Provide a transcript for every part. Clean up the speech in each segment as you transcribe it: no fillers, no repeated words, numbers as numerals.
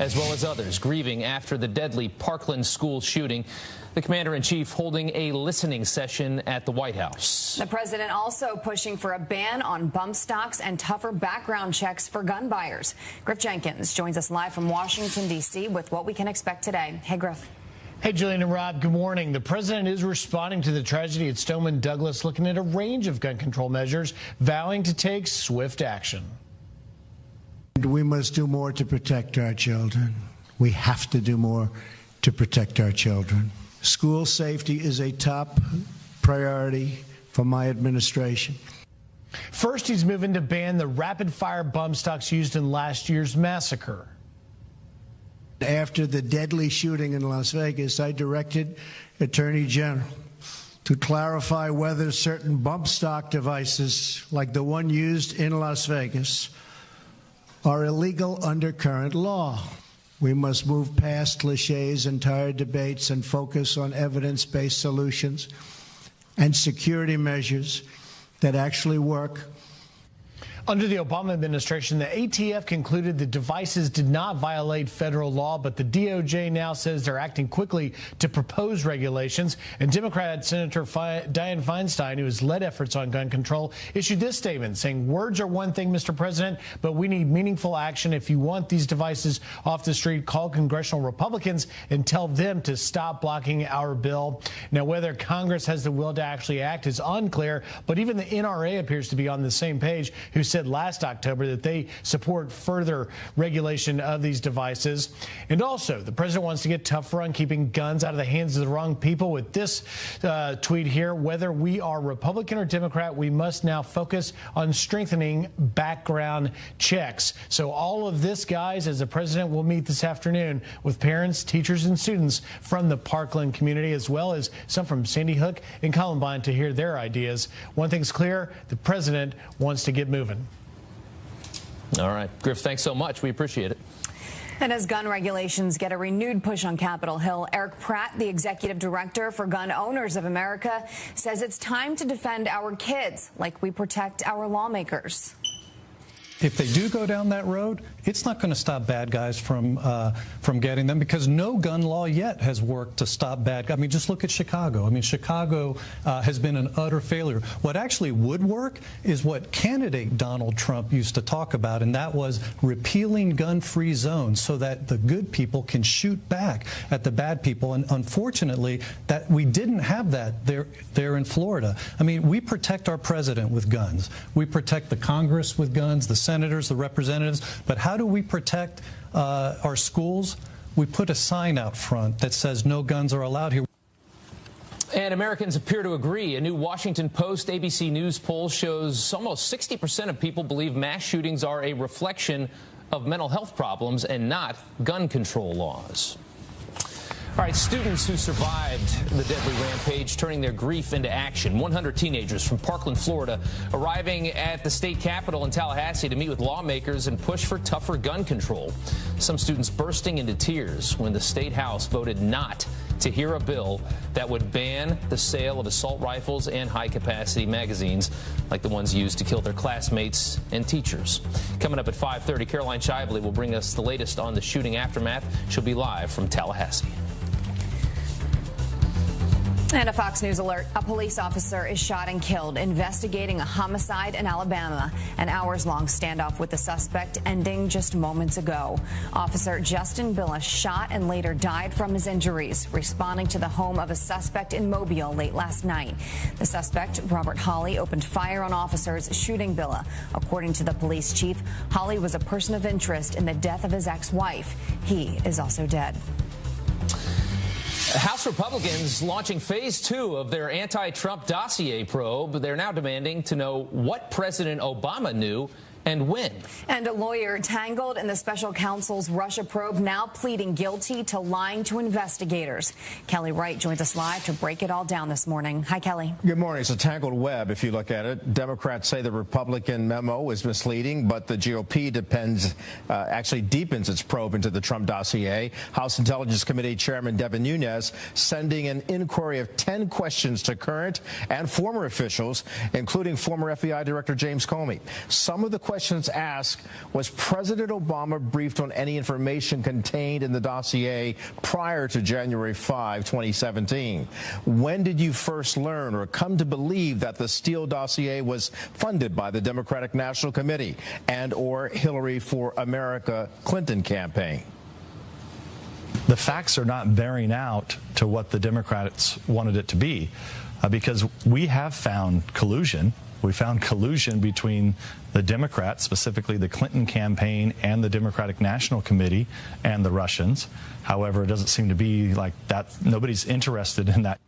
as well as others grieving after the deadly Parkland school shooting. The commander-in-chief holding a listening session at the White House. The president also pushing for a ban on bump stocks and tougher background checks for gun buyers. Griff Jenkins joins us live from Washington, D.C. with what we can expect today. Hey, Griff. Hey, Julian and Rob, good morning. The president is responding to the tragedy at Stoneman Douglas, looking at a range of gun control measures, vowing to take swift action. We must do more to protect our children. We have to do more to protect our children. School safety is a top priority for my administration. First, he's moving to ban the rapid-fire bump stocks used in last year's massacre. After the deadly shooting in Las Vegas, I directed Attorney General to clarify whether certain bump stock devices, like the one used in Las Vegas, are illegal under current law. We must move past cliches and tired debates and focus on evidence-based solutions and security measures that actually work. Under the Obama administration, the ATF concluded the devices did not violate federal law, but the DOJ now says they're acting quickly to propose regulations. And Democrat Senator Dianne Feinstein, who has led efforts on gun control, issued this statement saying, "Words are one thing, Mr. President, but we need meaningful action. If you want these devices off the street, call congressional Republicans and tell them to stop blocking our bill." Now, whether Congress has the will to actually act is unclear, but even the NRA appears to be on the same page, who said last October that they support further regulation of these devices. And also, the president wants to get tougher on keeping guns out of the hands of the wrong people with this tweet here: "Whether we are Republican or Democrat, we must now focus on strengthening background checks." So all of this, guys, as the president will meet this afternoon with parents, teachers, and students from the Parkland community, as well as some from Sandy Hook and Columbine, to hear their ideas. One thing's clear: the president wants to get moving. All right, Griff, thanks so much. We appreciate it. And as gun regulations get a renewed push on Capitol Hill, Eric Pratt, the executive director for Gun Owners of America, says it's time to defend our kids like we protect our lawmakers. If they do go down that road, it's not going to stop bad guys from getting them, because no gun law yet has worked to stop bad guys. I mean, just look at Chicago. I mean, Chicago has been an utter failure. What actually would work is what candidate Donald Trump used to talk about, and that was repealing gun-free zones so that the good people can shoot back at the bad people. And unfortunately, that we didn't have that there in Florida. I mean, we protect our president with guns. We protect the Congress with guns, the senators, the representatives, but how do we protect our schools? We put a sign out front that says no guns are allowed here. And Americans appear to agree. A new Washington Post ABC News poll shows almost 60% of people believe mass shootings are a reflection of mental health problems and not gun control laws. All right, students who survived the deadly rampage turning their grief into action. 100 teenagers from Parkland, Florida, arriving at the state capitol in Tallahassee to meet with lawmakers and push for tougher gun control. Some students bursting into tears when the state house voted not to hear a bill that would ban the sale of assault rifles and high-capacity magazines like the ones used to kill their classmates and teachers. Coming up at 5:30, Caroline Shively will bring us the latest on the shooting aftermath. She'll be live from Tallahassee. And a Fox News alert. A police officer is shot and killed investigating a homicide in Alabama. An hours-long standoff with the suspect ending just moments ago. Officer Justin Billis shot and later died from his injuries, responding to the home of a suspect in Mobile late last night. The suspect, Robert Hawley, opened fire on officers, shooting Billis. According to the police chief, Hawley was a person of interest in the death of his ex-wife. He is also dead. House Republicans launching phase 2 of their anti-Trump dossier probe. They're now demanding to know what President Obama knew and when. And a lawyer tangled in the special counsel's Russia probe now pleading guilty to lying to investigators. Kelly Wright joins us live to break it all down this morning. Hi, Kelly. Good morning. It's a tangled web if you look at it. Democrats say the Republican memo is misleading, but the GOP actually deepens its probe into the Trump dossier. House Intelligence Committee Chairman Devin Nunes sending an inquiry of 10 questions to current and former officials, including former FBI Director James Comey. Some of the questions asked, was President Obama briefed on any information contained in the dossier prior to January 5, 2017? When did you first learn or come to believe that the Steele dossier was funded by the Democratic National Committee and or Hillary for America Clinton campaign? The facts are not bearing out to what the Democrats wanted it to be, because we have found collusion. We found collusion between the Democrats, specifically the Clinton campaign and the Democratic National Committee and the Russians. However, it doesn't seem to be like that. Nobody's interested in that.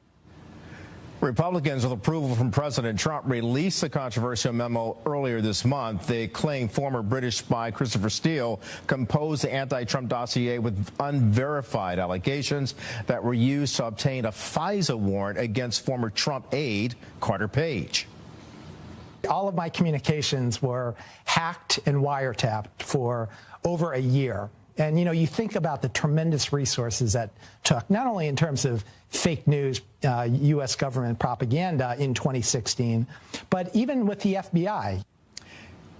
Republicans, with approval from President Trump, released the controversial memo earlier this month. They claim former British spy Christopher Steele composed the anti-Trump dossier with unverified allegations that were used to obtain a FISA warrant against former Trump aide Carter Page. All of my communications were hacked and wiretapped for over a year. And, you know, you think about the tremendous resources that took, not only in terms of fake news, U.S. government propaganda in 2016, but even with the FBI.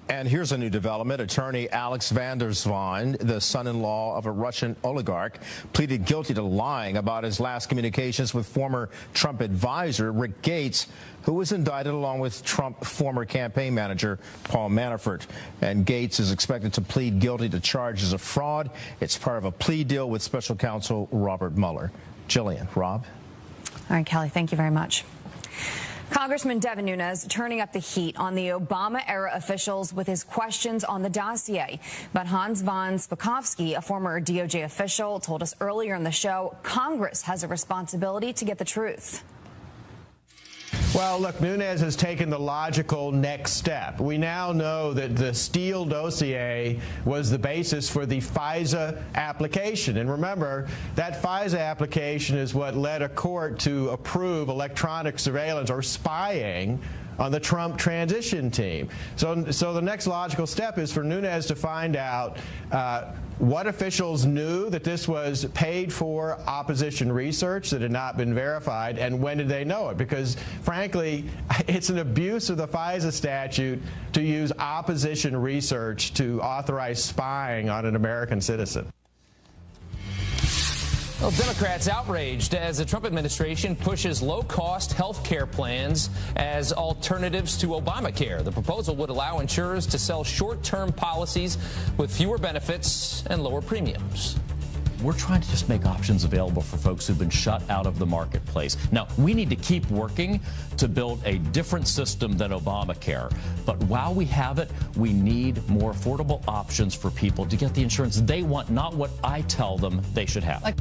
And here's a new development. Attorney Alex van der Zwaan, the son-in-law of a Russian oligarch, pleaded guilty to lying about his last communications with former Trump advisor Rick Gates, who was indicted along with Trump former campaign manager Paul Manafort. And Gates is expected to plead guilty to charges of fraud. It's part of a plea deal with special counsel Robert Mueller. Jillian, Rob. All right, Kelly, thank you very much. Congressman Devin Nunes turning up the heat on the Obama-era officials with his questions on the dossier. But Hans von Spakovsky, a former DOJ official, told us earlier in the show Congress has a responsibility to get the truth. Well, look, Nunes has taken the logical next step. We now know that the Steele dossier was the basis for the FISA application. And remember, that FISA application is what led a court to approve electronic surveillance or spying on the Trump transition team. So the next logical step is for Nunes to find out what officials knew that this was paid for opposition research that had not been verified, and when did they know it? Because, frankly, it's an abuse of the FISA statute to use opposition research to authorize spying on an American citizen. Well, Democrats outraged as the Trump administration pushes low-cost health care plans as alternatives to Obamacare. The proposal would allow insurers to sell short-term policies with fewer benefits and lower premiums. We're trying to just make options available for folks who've been shut out of the marketplace. Now, we need to keep working to build a different system than Obamacare. But while we have it, we need more affordable options for people to get the insurance they want, not what I tell them they should have.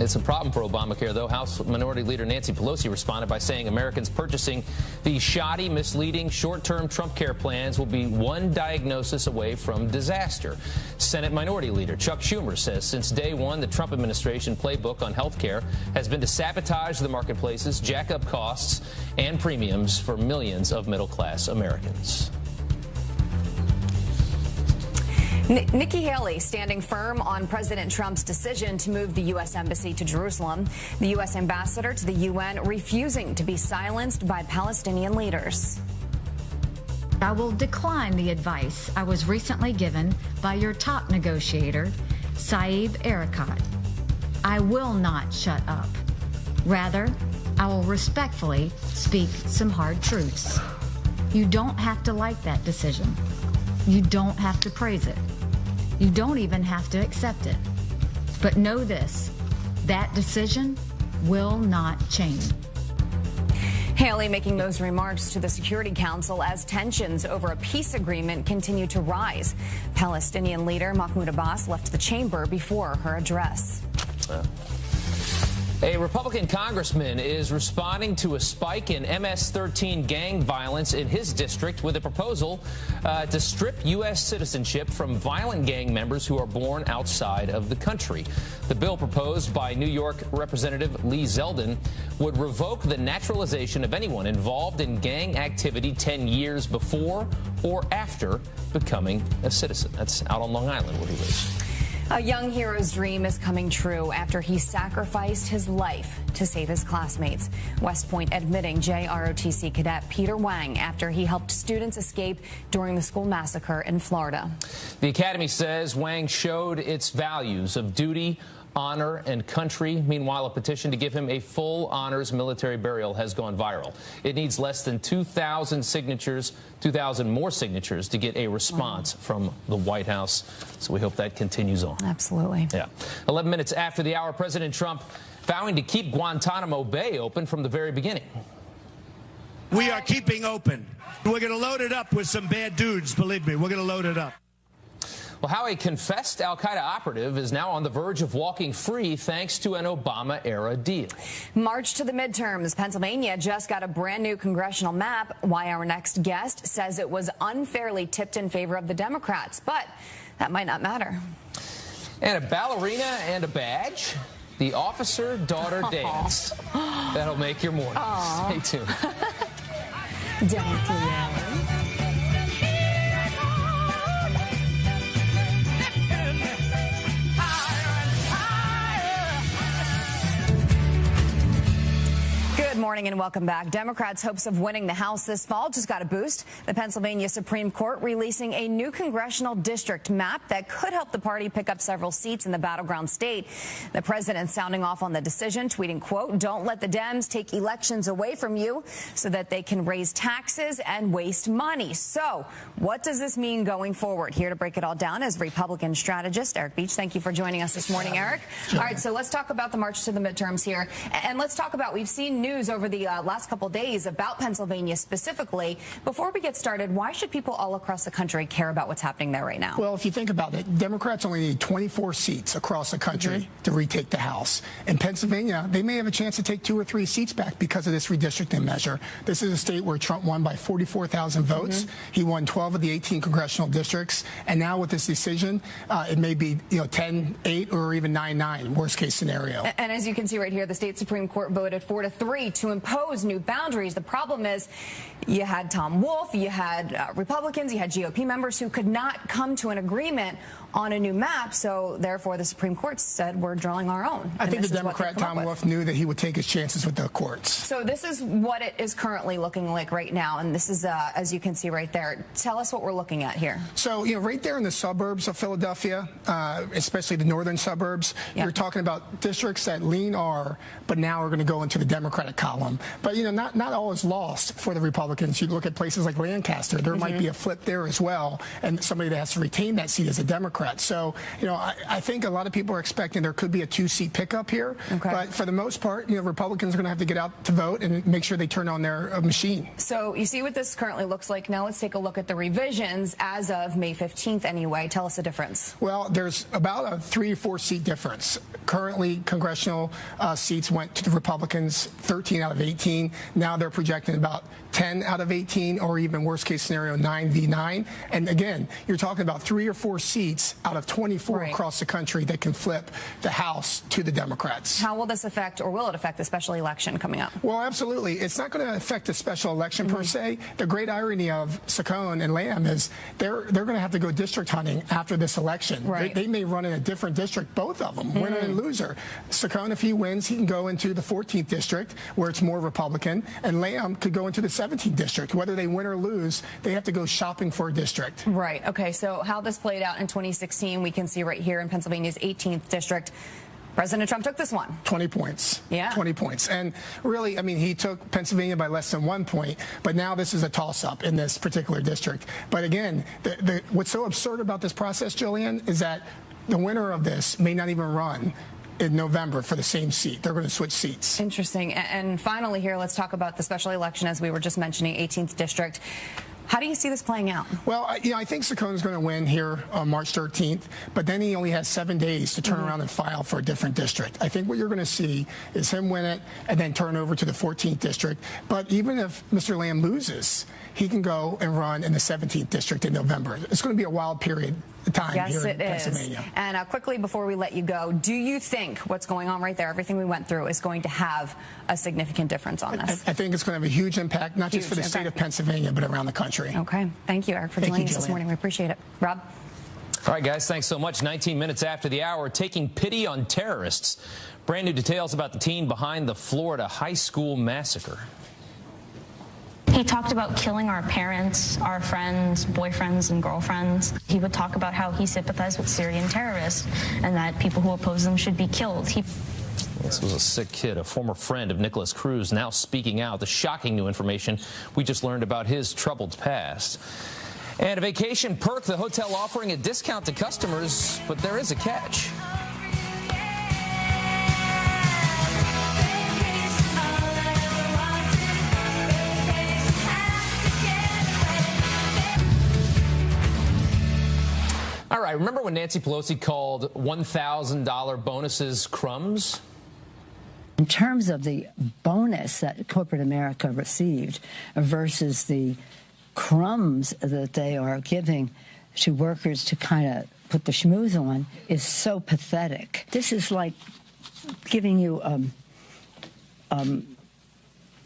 It's a problem for Obamacare, though. House Minority Leader Nancy Pelosi responded by saying Americans purchasing these shoddy, misleading, short-term Trump care plans will be one diagnosis away from disaster. Senate Minority Leader Chuck Schumer says since day one, the Trump administration playbook on health care has been to sabotage the marketplaces, jack up costs and premiums for millions of middle-class Americans. Nikki Haley standing firm on President Trump's decision to move the U.S. Embassy to Jerusalem. The U.S. ambassador to the UN refusing to be silenced by Palestinian leaders. I will decline the advice I was recently given by your top negotiator, Saeb Erekat. I will not shut up. Rather, I will respectfully speak some hard truths. You don't have to like that decision. You don't have to praise it. You don't even have to accept it. But know this, that decision will not change. Haley making those remarks to the Security Council as tensions over a peace agreement continue to rise. Palestinian leader Mahmoud Abbas left the chamber before her address. A Republican congressman is responding to a spike in MS-13 gang violence in his district with a proposal to strip U.S. citizenship from violent gang members who are born outside of the country. The bill proposed by New York Representative Lee Zeldin would revoke the naturalization of anyone involved in gang activity 10 years before or after becoming a citizen. That's out on Long Island where he lives. A young hero's dream is coming true after he sacrificed his life to save his classmates. West Point admitting JROTC cadet Peter Wang after he helped students escape during the school massacre in Florida. The Academy says Wang showed its values of duty, honor, and country. Meanwhile, a petition to give him a full honors military burial has gone viral. It needs less than 2,000 signatures, 2,000 more signatures to get a response from the White House. So we hope that continues on. Absolutely. Yeah. 11 minutes after the hour, President Trump vowing to keep Guantanamo Bay open from the very beginning. We are keeping open. We're going to load it up with some bad dudes, believe me. We're going to load it up. Well, how a confessed al-Qaeda operative is now on the verge of walking free thanks to an Obama-era deal. March to the midterms. Pennsylvania just got a brand new congressional map. Why our next guest says it was unfairly tipped in favor of the Democrats. But that might not matter. And a ballerina and a badge. The officer-daughter dance. That'll make your morning. Stay tuned. Don't you? Good morning and welcome back. Democrats' hopes of winning the House this fall just got a boost. The Pennsylvania Supreme Court releasing a new congressional district map that could help the party pick up several seats in the battleground state. The president sounding off on the decision, tweeting, quote, "Don't let the Dems take elections away from you so that they can raise taxes and waste money." So what does this mean going forward? Here to break it all down is Republican strategist Eric Beach. Thank you for joining us this morning, Eric. All right, so let's talk about the march to the midterms here. And let's talk about, we've seen news over the last couple days about Pennsylvania specifically. Before we get started, why should people all across the country care about what's happening there right now? Well, if you think about it, Democrats only need 24 seats across the country to retake the House. In Pennsylvania, they may have a chance to take 2 or 3 seats back because of this redistricting measure. This is a state where Trump won by 44,000 votes. He won 12 of the 18 congressional districts. And now with this decision, it may be 10-8 or even 9-9, worst case scenario. And as you can see right here, the state Supreme Court voted 4-3 to impose new boundaries. The problem is you had Tom Wolf, you had Republicans, you had GOP members who could not come to an agreement on a new map. So therefore, the Supreme Court said we're drawing our own. I think the Democrat Tom Wolf knew that he would take his chances with the courts. So this is what it is currently looking like right now. And this is, as you can see right there. Tell us what we're looking at here. So, right there in the suburbs of Philadelphia, especially the northern suburbs, you're talking about districts that lean R, but now are going to go into the Democratic column. But, not all is lost for the Republicans. You look at places like Lancaster, there might be a flip there as well, and somebody that has to retain that seat as a Democrat. So, I think a lot of people are expecting there could be a 2-seat pickup here. But for the most part, Republicans are going to have to get out to vote and make sure they turn on their machine. So you see what this currently looks like. Now let's take a look at the revisions as of May 15th anyway. Tell us the difference. Well, there's about a 3 or 4 seat difference. Currently, congressional seats went to the Republicans, 13 out of 18. Now they're projecting about 10 out of 18, or even worst case scenario, 9v9. And again, you're talking about 3 or 4 seats out of 24 across the country that can flip the House to the Democrats. How will this affect, or will it affect, the special election coming up? Well, absolutely. It's not going to affect the special election per se. The great irony of Saccone and Lamb is they're going to have to go district hunting after this election. They may run in a different district, both of them, winner and loser. Saccone, if he wins, he can go into the 14th district where it's more Republican, and Lamb could go into the 17th district. Whether they win or lose, they have to go shopping for a district. Right. Okay. So how this played out in 2016, we can see right here in Pennsylvania's 18th district. President Trump took this one. 20 points. Yeah. 20 points. And really, he took Pennsylvania by less than 1 point, but now this is a toss-up in this particular district. But again, what's so absurd about this process, Jillian, is that the winner of this may not even run in November for the same seat. They're going to switch seats. Interesting. And finally here, let's talk about the special election, as we were just mentioning, 18th district. How do you see this playing out? Well, I think Saccone is going to win here on March 13th, but then he only has 7 days to turn around and file for a different district. I think what you're going to see is him win it and then turn over to the 14th district. But even if Mr. Lamb loses, he can go and run in the 17th district in November. It's going to be a wild period of time here in Pennsylvania. And quickly, before we let you go, do you think what's going on right there, everything we went through, is going to have a significant difference on this? I think it's going to have a huge impact, not just for the state of Pennsylvania, but around the country. Okay. Thank you, Eric, for joining us this morning. We appreciate it. Rob? All right, guys, thanks so much. 19 minutes after the hour, taking pity on terrorists. Brand new details about the teen behind the Florida high school massacre. He talked about killing our parents, our friends, boyfriends, and girlfriends. He would talk about how he sympathized with Syrian terrorists and that people who oppose them should be killed. This was a sick kid, a former friend of Nicholas Cruz, now speaking out. The shocking new information we just learned about his troubled past. And a vacation perk, the hotel offering a discount to customers, but there is a catch. All right, remember when Nancy Pelosi called $1,000 bonuses crumbs? In terms of the bonus that corporate America received versus the crumbs that they are giving to workers to kind of put the schmooze on is so pathetic. This is like giving you a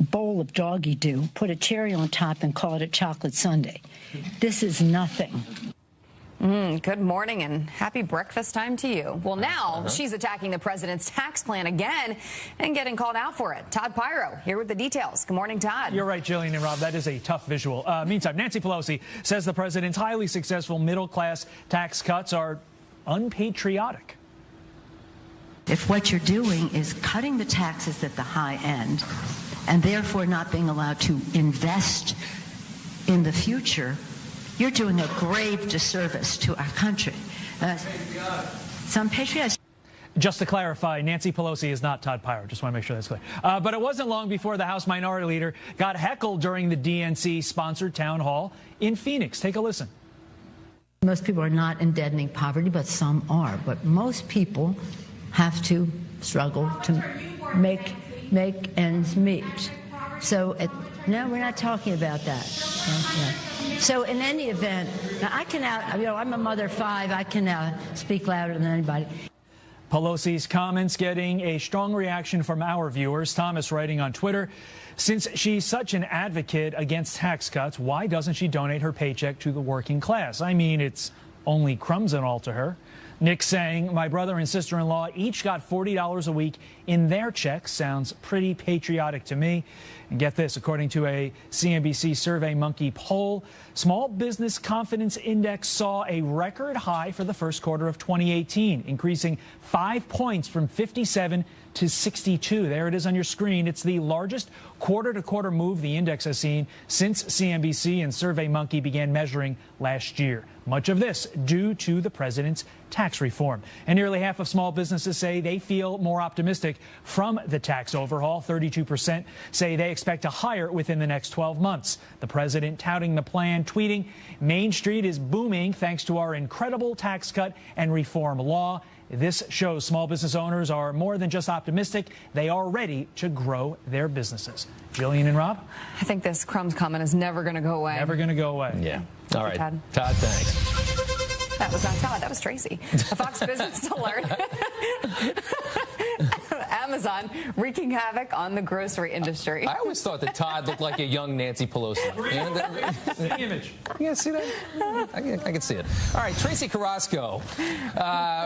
bowl of doggy do, put a cherry on top and call it a chocolate sundae. This is nothing. Good morning and happy breakfast time to you. Well, now she's attacking the president's tax plan again and getting called out for it. Todd Pyro here with the details. Good morning, Todd. You're right, Jillian and Rob. That is a tough visual. Meantime, Nancy Pelosi says the president's highly successful middle-class tax cuts are unpatriotic. If what you're doing is cutting the taxes at the high end and therefore not being allowed to invest in the future, you're doing a grave disservice to our country. Some patriots. Just to clarify, Nancy Pelosi is not Todd Pyro. Just want to make sure that's clear. But it wasn't long before the House Minority Leader got heckled during the DNC-sponsored town hall in Phoenix. Take a listen. Most people are not in deadening poverty, but some are. But most people have to struggle to make ends meet. So, no, we're not talking about that. Okay. So in any event, now I'm a mother of 5. I can speak louder than anybody. Pelosi's comments getting a strong reaction from our viewers. Thomas writing on Twitter, since she's such an advocate against tax cuts, why doesn't she donate her paycheck to the working class? I mean, it's only crumbs and all to her. Nick saying, my brother and sister-in-law each got $40 a week in their checks. Sounds pretty patriotic to me. And get this, according to a CNBC SurveyMonkey poll, Small Business Confidence Index saw a record high for the first quarter of 2018, increasing 5 points from 57 to 62. There it is on your screen. It's the largest quarter-to-quarter move the index has seen since CNBC and SurveyMonkey began measuring last year. Much of this due to the president's tax reform. And nearly half of small businesses say they feel more optimistic from the tax overhaul. 32% say they expect to hire within the next 12 months. The president touting the plan, tweeting, Main Street is booming thanks to our incredible tax cut and reform law. This shows small business owners are more than just optimistic. They are ready to grow their businesses. Jillian and Rob? I think this crumbs comment is never going to go away. Never going to go away. Yeah. Thank All you, right. Todd, thanks. That was not Todd. That was Tracy. A Fox Business Alert. Amazon wreaking havoc on the grocery industry. I always thought that Todd looked like a young Nancy Pelosi. The image. You see that? I can see it. All right, Tracy Carrasco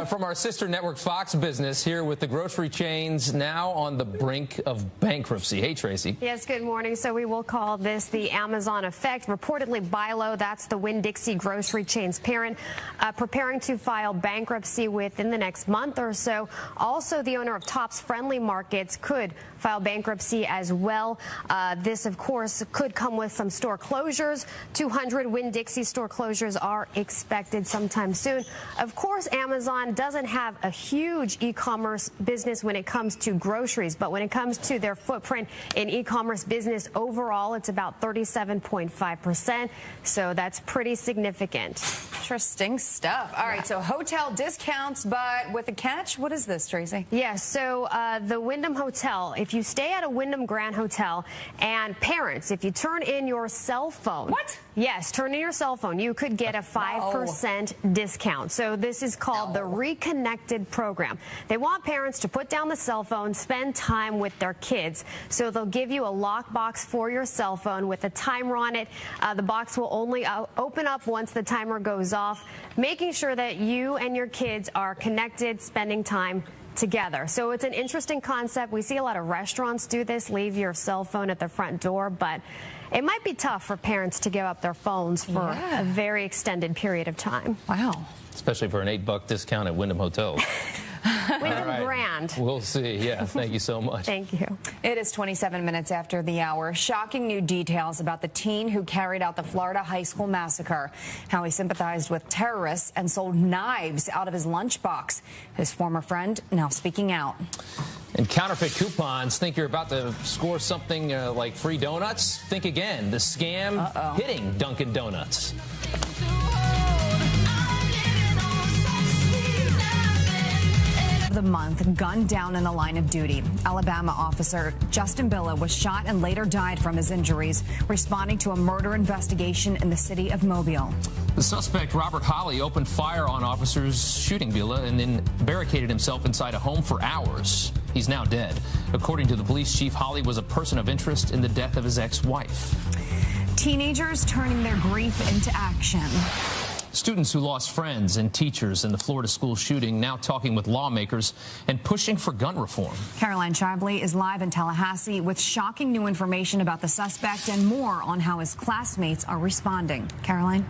from our sister network Fox Business here with the grocery chains now on the brink of bankruptcy. Hey, Tracy. Yes, good morning. So we will call this the Amazon effect. Reportedly, Bi-Lo, that's the Winn-Dixie grocery chain's parent, preparing to file bankruptcy within the next month or so. Also, the owner of Tops Friendly Markets could file bankruptcy as well. This, of course, could come with some store closures. 200 Winn-Dixie store closures are expected sometime soon. Of course, Amazon doesn't have a huge e-commerce business when it comes to groceries, but when it comes to their footprint in e-commerce business overall, it's about 37.5%. So that's pretty significant. Interesting stuff. All right, so hotel discounts, but with a catch. What is this, Tracy? Yes, so the Wyndham Hotel, if you stay at a Wyndham Grand Hotel, and parents, if you turn in your cell phone. What? Yes, turn in your cell phone. You could get a 5% discount. So this is called the Reconnected program. They want parents to put down the cell phone, spend time with their kids. So they'll give you a lockbox for your cell phone with a timer on it. The box will only open up once the timer goes off, making sure that you and your kids are connected, spending time together. So it's an interesting concept. We see a lot of restaurants do this, leave your cell phone at the front door, but it might be tough for parents to give up their phones for a very extended period of time. Wow. Especially for an $8 discount at Wyndham Hotels. Wyndham Grand. We'll see. Yeah, thank you so much. Thank you. It is 27 minutes after the hour. Shocking new details about the teen who carried out the Florida high school massacre, how he sympathized with terrorists and sold knives out of his lunchbox. His former friend now speaking out. And counterfeit coupons. Think you're about to score something like free donuts? Think again. The scam hitting Dunkin' Donuts. The month, gunned down in the line of duty. Alabama officer Justin Billa was shot and later died from his injuries, responding to a murder investigation in the city of Mobile. The suspect, Robert Holley, opened fire on officers, shooting Billa, and then barricaded himself inside a home for hours. He's now dead. According to the police chief, Holley was a person of interest in the death of his ex-wife. Teenagers turning their grief into action. Students who lost friends and teachers in the Florida school shooting now talking with lawmakers and pushing for gun reform. Caroline Shibley is live in Tallahassee with shocking new information about the suspect and more on how his classmates are responding. Caroline?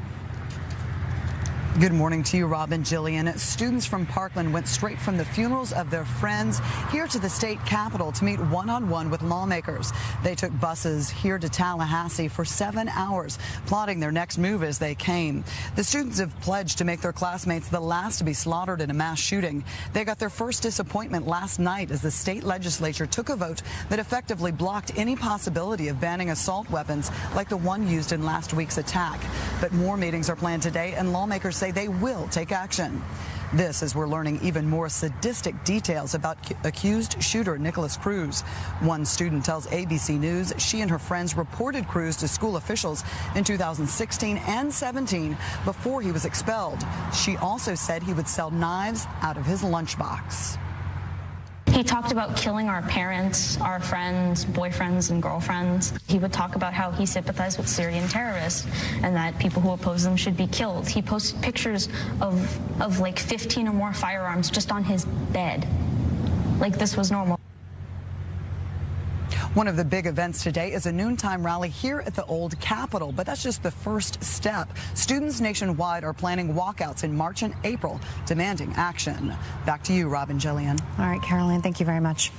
Good morning to you, Robin, Jillian. Students from Parkland went straight from the funerals of their friends here to the state capitol to meet one-on-one with lawmakers. They took buses here to Tallahassee for 7 hours, plotting their next move as they came. The students have pledged to make their classmates the last to be slaughtered in a mass shooting. They got their first disappointment last night as the state legislature took a vote that effectively blocked any possibility of banning assault weapons like the one used in last week's attack. But more meetings are planned today, and lawmakers say they will take action. This as we're learning even more sadistic details about accused shooter Nicholas Cruz. One student tells ABC News she and her friends reported Cruz to school officials in 2016 and 17 before he was expelled. She also said he would sell knives out of his lunchbox. He talked about killing our parents, our friends, boyfriends, and girlfriends. He would talk about how he sympathized with Syrian terrorists and that people who oppose them should be killed. He posted pictures of like 15 or more firearms just on his bed. Like this was normal. One of the big events today is a noontime rally here at the old Capitol, but that's just the first step. Students nationwide are planning walkouts in March and April, demanding action. Back to you, Robin, Jillian. All right, Caroline, thank you very much.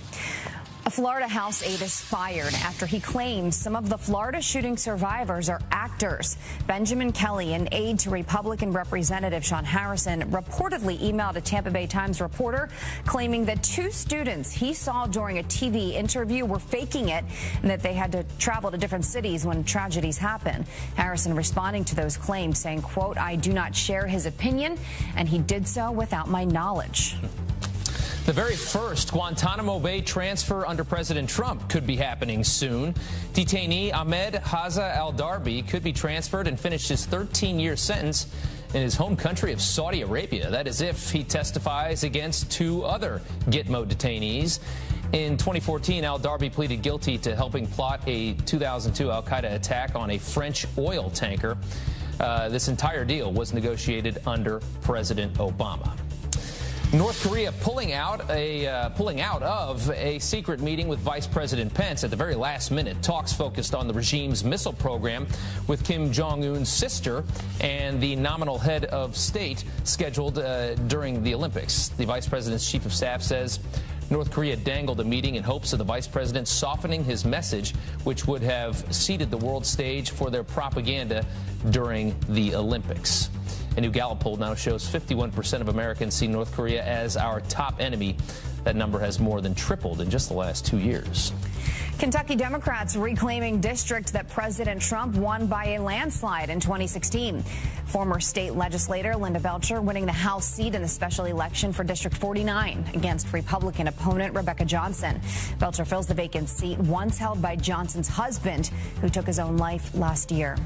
A Florida House aide is fired after he claims some of the Florida shooting survivors are actors. Benjamin Kelly, an aide to Republican Representative Sean Harrison, reportedly emailed a Tampa Bay Times reporter claiming that 2 students he saw during a TV interview were faking it and that they had to travel to different cities when tragedies happen. Harrison responding to those claims saying, quote, "I do not share his opinion, and he did so without my knowledge." The very first Guantanamo Bay transfer under President Trump could be happening soon. Detainee Ahmed Haza al-Darbi could be transferred and finish his 13-year sentence in his home country of Saudi Arabia. That is if he testifies against 2 other Gitmo detainees. In 2014, al-Darbi pleaded guilty to helping plot a 2002 al-Qaeda attack on a French oil tanker. This entire deal was negotiated under President Obama. North Korea pulling out of a secret meeting with Vice President Pence at the very last minute. Talks focused on the regime's missile program with Kim Jong-un's sister and the nominal head of state scheduled during the Olympics. The vice president's chief of staff says North Korea dangled a meeting in hopes of the vice president softening his message, which would have seeded the world stage for their propaganda during the Olympics. A new Gallup poll now shows 51% of Americans see North Korea as our top enemy. That number has more than tripled in just the last 2 years. Kentucky Democrats reclaiming district that President Trump won by a landslide in 2016. Former state legislator Linda Belcher winning the House seat in the special election for District 49 against Republican opponent Rebecca Johnson. Belcher fills the vacant seat once held by Johnson's husband, who took his own life last year.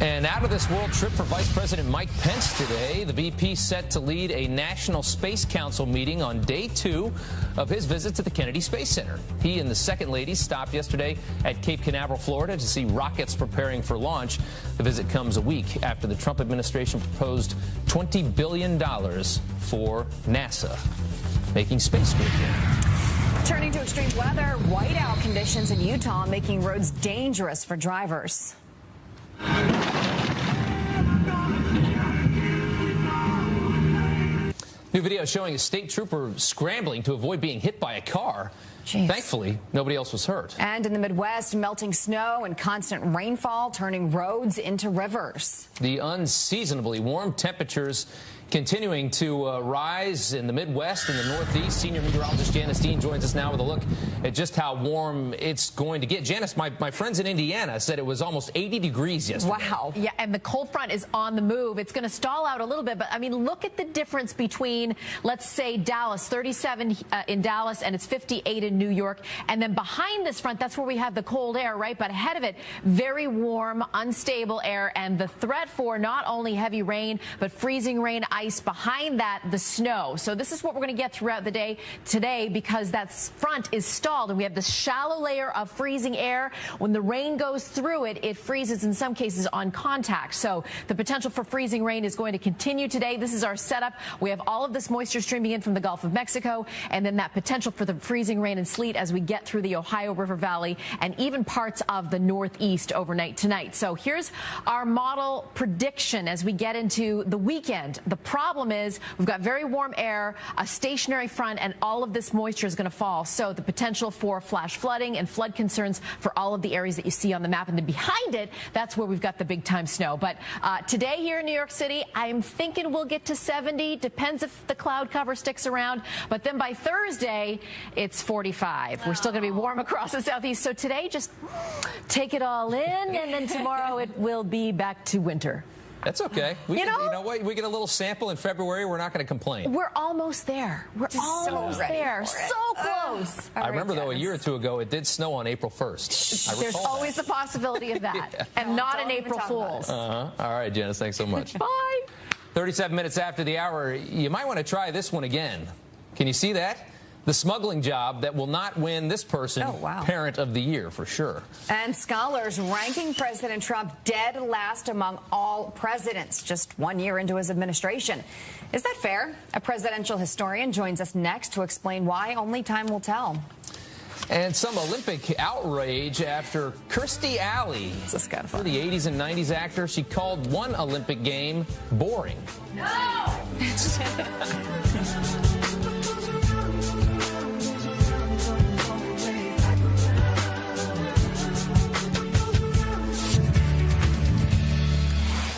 An out-of-this-world trip for Vice President Mike Pence today. The VP set to lead a National Space Council meeting on day 2 of his visit to the Kennedy Space Center. He and the Second Lady stopped yesterday at Cape Canaveral, Florida, to see rockets preparing for launch. The visit comes a week after the Trump administration proposed $20 billion for NASA, making space great again. Turning to extreme weather, whiteout conditions in Utah making roads dangerous for drivers. New video showing a state trooper scrambling to avoid being hit by a car. Jeez. Thankfully, nobody else was hurt. And in the Midwest, melting snow and constant rainfall turning roads into rivers. The unseasonably warm temperatures continuing to rise in the Midwest and the Northeast. Senior meteorologist Janice Dean joins us now with a look at just how warm it's going to get. Janice, my friends in Indiana said it was almost 80 degrees yesterday. Wow. Yeah, and the cold front is on the move. It's going to stall out a little bit, but I mean, look at the difference between, let's say, Dallas, 37 in Dallas, and it's 58 in New York. And then behind this front, that's where we have the cold air, right? But ahead of it, very warm, unstable air, and the threat for not only heavy rain, but freezing rain, ice. Behind that, the snow. So this is what we're going to get throughout the day today, because that front is stalled and we have this shallow layer of freezing air. When the rain goes through it, it freezes in some cases on contact. So the potential for freezing rain is going to continue today. This is our setup. We have all of this moisture streaming in from the Gulf of Mexico, and then that potential for the freezing rain and sleet as we get through the Ohio River Valley and even parts of the Northeast overnight tonight. So here's our model prediction as we get into the weekend. The problem is we've got very warm air, a stationary front, and all of this moisture is going to fall. So the potential for flash flooding and flood concerns for all of the areas that you see on the map. And then behind it, that's where we've got the big time snow. But today here in New York City, I'm thinking we'll get to 70. Depends if the cloud cover sticks around. But then by Thursday, it's 45. We're still going to be warm across the southeast. So today, just take it all in. And then tomorrow, it will be back to winter. That's okay. You know what? We get a little sample in February. We're not going to complain. We're almost there. We're almost there. So close. I remember, though, a year or two ago, it did snow on April 1st. There's always the possibility of that. Yeah. And not an April Fool's. All right, Janice, thanks so much. Bye. 37 minutes after the hour, you might want to try this one again. Can you see that? The smuggling job that will not win this person Parent of the Year for sure. And scholars ranking President Trump dead last among all presidents, just 1 year into his administration. Is that fair? A presidential historian joins us next to explain why. Only time will tell. And some Olympic outrage after Kirstie Alley, for the 80s and 90s actor, she called one Olympic game boring. No!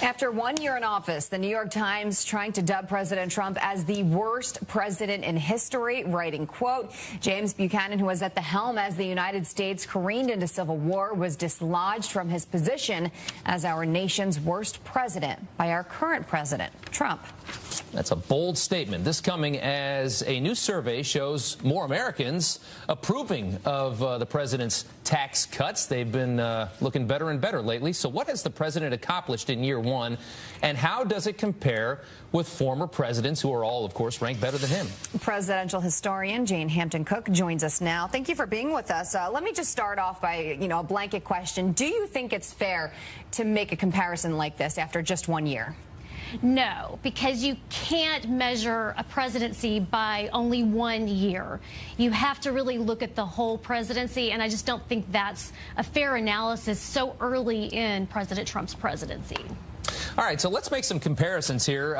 After 1 year in office, the New York Times trying to dub President Trump as the worst president in history, writing, quote, James Buchanan, who was at the helm as the United States careened into civil war, was dislodged from his position as our nation's worst president by our current president, Trump. That's a bold statement. This coming as a new survey shows more Americans approving of the president's tax cuts. They've been looking better and better lately. So what has the president accomplished in year one, and how does it compare with former presidents who are all, of course, ranked better than him? Presidential historian Jane Hampton Cook joins us now. Thank you for being with us. Let me just start off by, a blanket question. Do you think it's fair to make a comparison like this after just 1 year? No, because you can't measure a presidency by only 1 year. You have to really look at the whole presidency, and I just don't think that's a fair analysis so early in President Trump's presidency. All right, so let's make some comparisons here.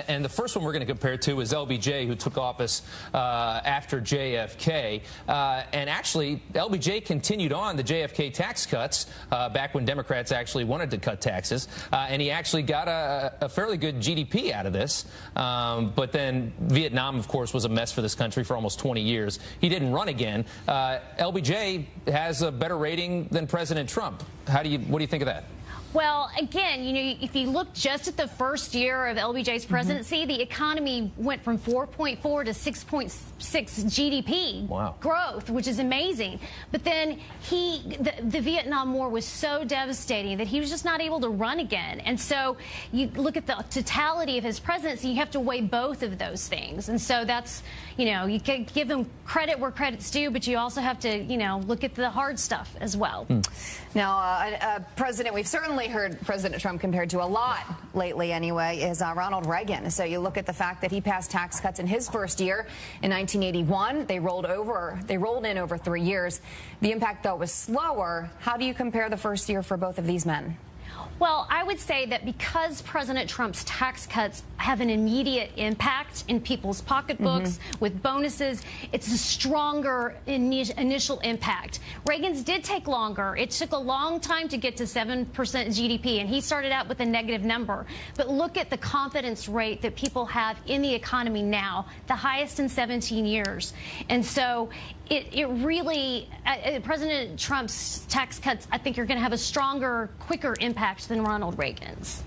And the first one we're going to compare to is LBJ, who took office after JFK. And actually, LBJ continued on the JFK tax cuts back when Democrats actually wanted to cut taxes. And he actually got a fairly good GDP out of this. But then Vietnam, of course, was a mess for this country for almost 20 years. He didn't run again. LBJ has a better rating than President Trump. What do you think of that? Well, again, you know, if you look just at the first year of LBJ's presidency, the economy went from 4.4 to 6.6 GDP growth, which is amazing. But then the Vietnam War was so devastating that he was just not able to run again. And so you look at the totality of his presidency, you have to weigh both of those things. And so that's, you know, you can give him credit where credit's due, but you also have to, you know, look at the hard stuff as well. Now, President, we've certainly heard President Trump compared to a lot lately anyway, is Ronald Reagan. So you look at the fact that he passed tax cuts in his first year in 1981. They rolled in over 3 years. The impact, though, was slower. How do you compare the first year for both of these men? Well, I would say that because President Trump's tax cuts have an immediate impact in people's pocketbooks with bonuses, it's a stronger initial impact. Reagan's did take longer. It took a long time to get to 7% GDP, and he started out with a negative number. But look at the confidence rate that people have in the economy now, the highest in 17 years. And so it really, President Trump's tax cuts, I think, are going to have a stronger, quicker impact than Ronald Reagan's.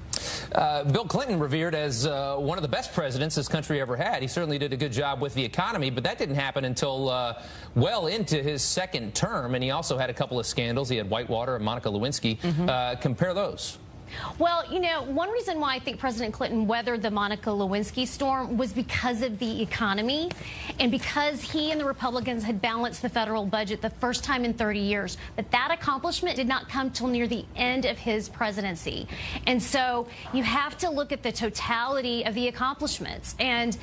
Bill Clinton, revered as one of the best presidents this country ever had. He certainly did a good job with the economy, but that didn't happen until well into his second term. And he also had a couple of scandals. He had Whitewater and Monica Lewinsky. Compare those. Well, you know, one reason why I think President Clinton weathered the Monica Lewinsky storm was because of the economy and because he and the Republicans had balanced the federal budget the first time in 30 years. But that accomplishment did not come till near the end of his presidency. And so you have to look at the totality of the accomplishments. And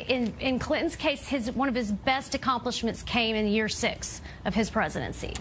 in Clinton's case, one of his best accomplishments came in year 6 of his presidency.